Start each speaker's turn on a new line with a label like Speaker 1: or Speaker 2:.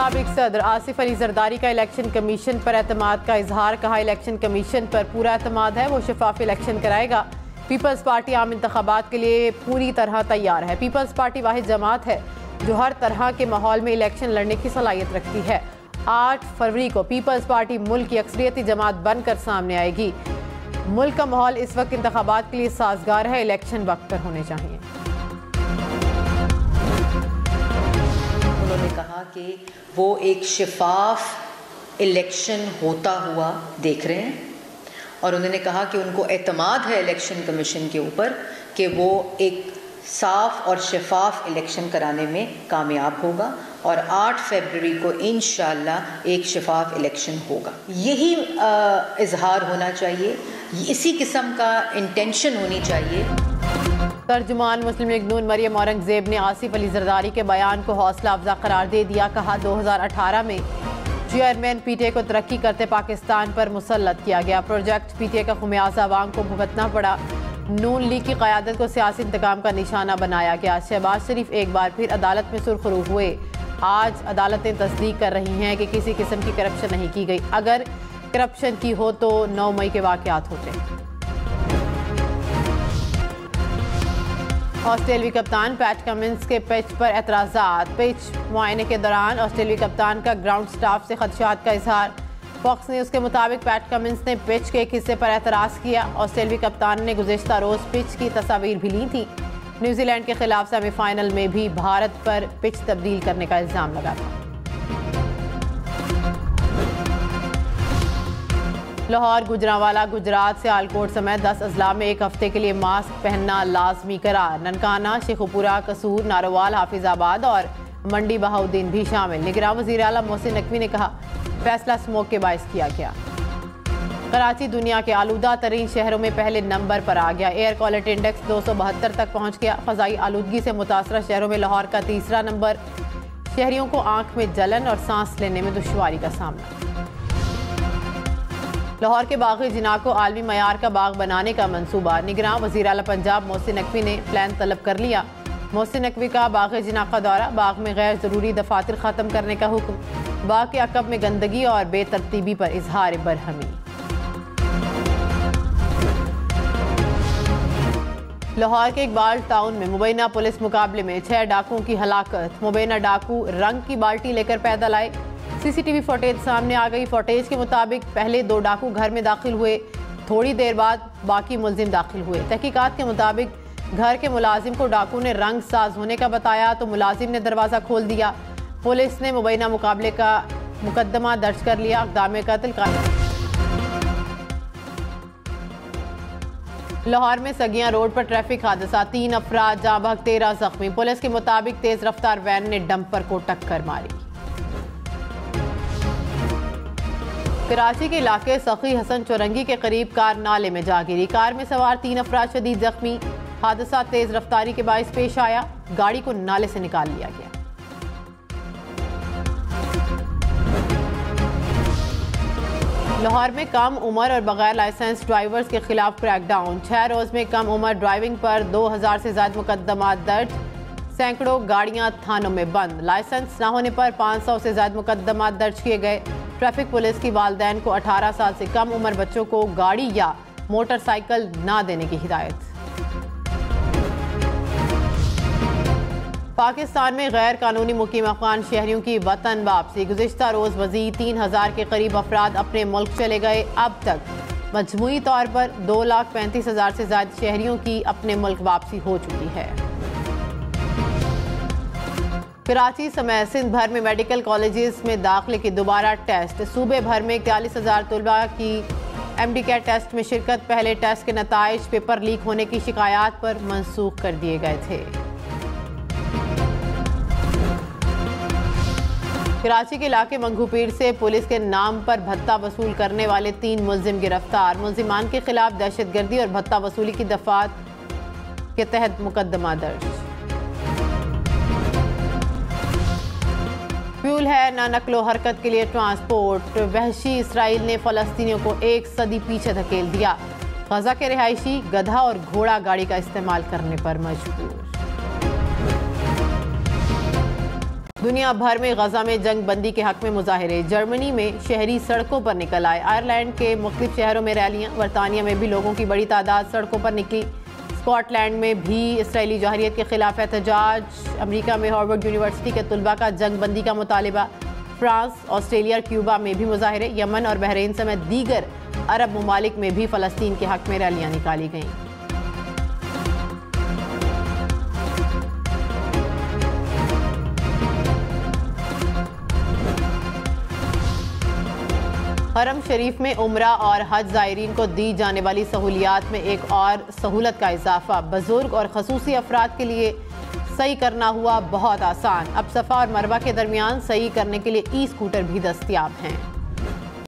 Speaker 1: साबिक सदर आसिफ अली जरदारी का इलेक्शन कमीशन पर एतमाद का इजहार। कहा, इलेक्शन कमीशन पर पूरा एतमाद है, वो शफाफ इलेक्शन कराएगा। पीपल्स पार्टी आम इंतखाबात के लिए पूरी तरह तैयार है। पीपल्स पार्टी वाहिद जमात है जो हर तरह के माहौल में इलेक्शन लड़ने की सलाहियत रखती है। 8 फरवरी को पीपल्स पार्टी मुल्क की अक्सरियती जमात बनकर सामने आएगी। मुल्क का माहौल इस वक्त इंतखाबात के लिए साजगार है, इलेक्शन वक्त पर होने चाहिए।
Speaker 2: उन्होंने कहा कि वो एक शफाफ इलेक्शन होता हुआ देख रहे हैं और उन्होंने कहा कि उनको एतमाद है इलेक्शन कमीशन के ऊपर कि वो एक साफ और शफाफ इलेक्शन कराने में कामयाब होगा और 8 फरवरी को इंशाअल्लाह एक शफाफ इलेक्शन होगा। यही इजहार होना चाहिए, इसी किस्म का इंटेंशन होनी चाहिए।
Speaker 1: तर्जुमान मुस्लिम लीग नून मरियम औरंगजेब ने आसिफ अली जरदारी के बयान को हौसला अफजा करार दे दिया। कहा, 2018 में चेयरमैन पीटीए को तरक्की करते पाकिस्तान पर मुसल्लत किया गया। प्रोजेक्ट पीटीए का खुमियाजा अवाम को भुगतना पड़ा। नून लीग की क़यादत को सियासी इंतकाम का निशाना बनाया गया। शहबाज शरीफ एक बार फिर अदालत में सुरखरू हुए। आज अदालतें तस्दीक कर रही हैं कि किसी किस्म की करप्शन नहीं की गई। अगर करप्शन की हो तो 9 मई के वाक़यात होते। ऑस्ट्रेलियाई कप्तान पैट कमिंस के पिच पर एतराज़ात। पिच मुआयने के दौरान ऑस्ट्रेलियाई कप्तान का ग्राउंड स्टाफ से खदशात का इजहार। फॉक्स न्यूज़ के मुताबिक पैट कमिंस ने पिच के एक हिस्से पर एतराज़ किया। ऑस्ट्रेलियाई कप्तान ने गुज़िश्ता रोज़ पिच की तस्वीर भी ली थी। न्यूजीलैंड के खिलाफ सेमीफाइनल में भी भारत पर पिच तब्दील करने का इल्ज़ाम लगा था। लाहौर, गुजरांवाला, गुजरात, सियालकोट समेत 10 अजला में एक हफ्ते के लिए मास्क पहनना लाजमी करार। ननकाना, शेखुपुरा, कसूर, नारोवाल, हाफिजाबाद और मंडी बहाउद्दीन भी शामिल। निगरान वज़ीर आला मोहसिन नकवी ने कहा, फैसला स्मोक के बायस किया गया। कराची दुनिया के आलूदा तरीन शहरों में पहले नंबर पर आ गया। एयर क्वालिटी इंडेक्स 272 तक पहुंच गया। फ़ज़ाई आलूदगी से मुतासरा शहरों में लाहौर का तीसरा नंबर। शहरियों को आंख में जलन और सांस लेने में दुश्वारी का सामना। लाहौर के बाग़ जिना को आलमी मयार का बाग बनाने का मंसूबा। निगरान वज़ीर आला पंजाब मोहसिन नकवी ने प्लान तलब कर लिया। मोहसिन नकवी का बाग़ जिना का दौरा। बाग में गैर ज़रूरी दफातर ख़त्म करने का हुक्म। बाग के अकब में गंदगी और बेतरतीबी पर इजहार बरहमी। लाहौर के इकबाल टाउन में मुबैना पुलिस मुकाबले में 6 डाकुओं की हलाकत। मुबैना डाकू रंग की बाल्टी लेकर पैदल आए। सीसीटीवी फुटेज सामने आ गई। फुटेज के मुताबिक पहले 2 डाकू घर में दाखिल हुए, थोड़ी देर बाद बाकी मुलजिम दाखिल हुए। तहकीकात के मुताबिक घर के मुलाजिम को डाकू ने रंग साज होने का बताया तो मुलाजिम ने दरवाज़ा खोल दिया। पुलिस ने मुबैना मुकाबले का मुकदमा दर्ज कर लिया। इक़दाम कत्ल का। लाहौर में सगियां रोड पर ट्रैफिक हादसा। 3 अफराद जाँ बहक, 13 जख्मी। पुलिस के मुताबिक तेज रफ्तार वैन ने डंपर को टक्कर मारी। कराची के इलाके सखी हसन चौरंगी के करीब कार नाले में जा गिरी। कार में सवार 3 अफराद शदीद जख्मी। हादसा तेज रफ्तारी के बायस पेश आया। गाड़ी को नाले से निकाल लिया गया। लाहौर में कम उम्र और बगैर लाइसेंस ड्राइवर्स के खिलाफ क्रैकडाउन। 6 रोज में कम उम्र ड्राइविंग पर 2000 से ज्यादा मुकदमा दर्ज। सैकड़ों गाड़ियां थानों में बंद। लाइसेंस न होने पर 500 से ज्यादा मुकदमा दर्ज किए गए। ट्रैफिक पुलिस की वालिदैन को 18 साल से कम उम्र बच्चों को गाड़ी या मोटरसाइकिल न देने की हिदायत। पाकिस्तान में गैर कानूनी मुकीम अफगान शहरियों की वतन वापसी। गुज़िश्ता रोज़ मज़ीद 3000 के करीब अफराद अपने मुल्क चले गए। अब तक मजमूई तौर पर 2,35,000 से ज़्यादा शहरियों की अपने मुल्क वापसी हो चुकी है। कराची समेत सिंध भर में मेडिकल कॉलेजेस में दाखिले के दोबारा टेस्ट। सूबे भर में 41,000 तलबा की MD कैट टेस्ट में शिरकत। पहले टेस्ट के नताइज पेपर लीक होने की शिकायत पर मनसूख कर दिए गए थे। कराची के इलाके मंगूपीर से पुलिस के नाम पर भत्ता वसूल करने वाले 3 मुलजिम गिरफ्तार। मुलजिमान के खिलाफ दहशतगर्दी और भत्ता वसूली की दफात के तहत मुकदमा दर्ज। फ्यूल है ना नकलो हरकत के लिए ट्रांसपोर्ट। वहशी इसराइल ने फलस्तीनियों को 1 सदी पीछे धकेल दिया। गजा के रिहायशी गधा और घोड़ा गाड़ी का इस्तेमाल करने पर मजबूर। दुनिया भर में गजा में जंग बंदी के हक में मुजाहिरे। जर्मनी में शहरी सड़कों पर निकल आए। आयरलैंड के मुख्तलिफ शहरों में रैलियां। बरतानिया में भी लोगों की बड़ी तादाद सड़कों पर निकली। स्कॉटलैंड में भी इसराइली जौहरियत के खिलाफ एहतजाज। अमेरिका में हार्वर्ड यूनिवर्सिटी के तलबा का जंग बंदी का मुतालिबा। फ्रांस, ऑस्ट्रेलिया और क्यूबा में भी मुजाहिरे। यमन और बहरीन समेत दीगर अरब ममालिक में भी फ़लस्तीन के हक में रैलियां निकाली गईं। हरम शरीफ में उम्रा और हज ज़ायरीन को दी जाने वाली सहूलियात में एक और सहूलत का इजाफा। बुजुर्ग और खसूसी अफराद के लिए सही करना हुआ बहुत आसान। अब सफ़ा और मरवा के दरमियान सही करने के लिए ई स्कूटर भी दस्तयाब हैं।